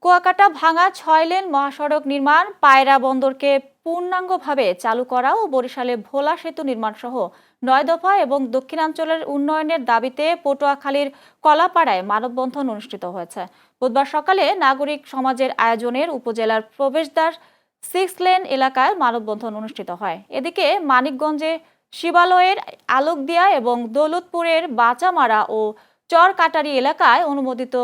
কুয়াকাটা ভাঙা ৬ লেন মহাসড়ক নির্মাণ, পায়রা বন্দরকে পূর্ণাঙ্গভাবে চালু করা ও বরিশালে ভোলা সেতু নির্মাণ সহ ৯ দফা এবং দক্ষিণাঞ্চলের উন্নয়নের দাবিতে পটুয়াখালীর কলাপাড়ায় মানববন্ধন অনুষ্ঠিত হয়েছে। বুধবার সকালে নাগরিক সমাজের আয়োজনের উপজেলার প্রবেশদ্বার ৬ লেন এলাকায় মানববন্ধন অনুষ্ঠিত হয়। এদিকে মানিকগঞ্জে শিবালয়ের আলোকদিয়া এবং দৌলতপুরের বাচামারা ও চরকাটারি এলাকায় অনুমোদিত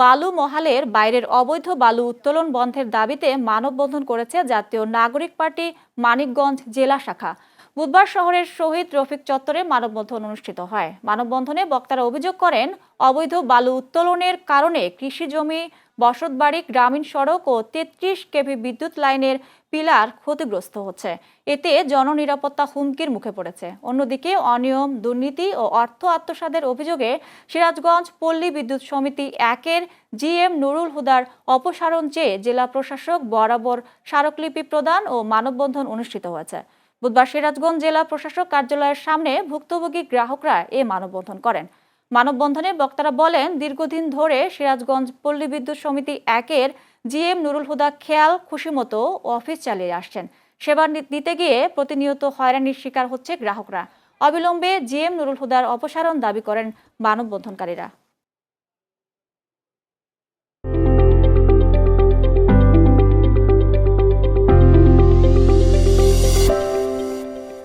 বালু মহালের বাইরের অবৈধ বালু উত্তোলন বন্ধের দাবিতে মানববন্ধন করেছে জাতীয় নাগরিক পার্টি মানিকগঞ্জ জেলা শাখা। বুধবার শহরের শহীদ রফিক চত্বরে মানববন্ধন অনুষ্ঠিত হয়। মানববন্ধনে বক্তারা অভিযোগ করেন, অবৈধ বালু উত্তোলনের কারণে কৃষি জমি, বসতবাড়ি, গ্রামীণ সড়ক ও ৩৩ কেভি বিদ্যুৎ লাইনের পিলার ক্ষতিগ্রস্ত হচ্ছে। এতে জননিরাপত্তা হুমকির মুখে পড়েছে। অন্যদিকে অনিয়ম, দুর্নীতি ও অর্থ আত্মসাতের অভিযোগে সিরাজগঞ্জ পল্লী বিদ্যুৎ সমিতি ১-এর জিএম নুরুল হুদার অপসারণ চেয়ে জেলা প্রশাসক বরাবর স্মারকলিপি প্রদান ও মানববন্ধন অনুষ্ঠিত হয়েছে। বুধবার সিরাজগঞ্জ জেলা প্রশাসক কার্যালয়ের সামনে ভুক্তভোগী গ্রাহকরা এ মানববন্ধন করেন। মানববন্ধনে বক্তারা বলেন, দীর্ঘদিন ধরে সিরাজগঞ্জ পল্লী বিদ্যুৎ সমিতি ১-এর জিএম নুরুল হুদা খেয়াল খুশিমতো অফিস চালিয়ে আসছেন। সেবা দিতে গিয়ে প্রতিনিয়ত হয়রানির শিকার হচ্ছে গ্রাহকরা। অবিলম্বে জিএম নুরুল হুদার অপসারণ দাবি করেন মানববন্ধনকারীরা।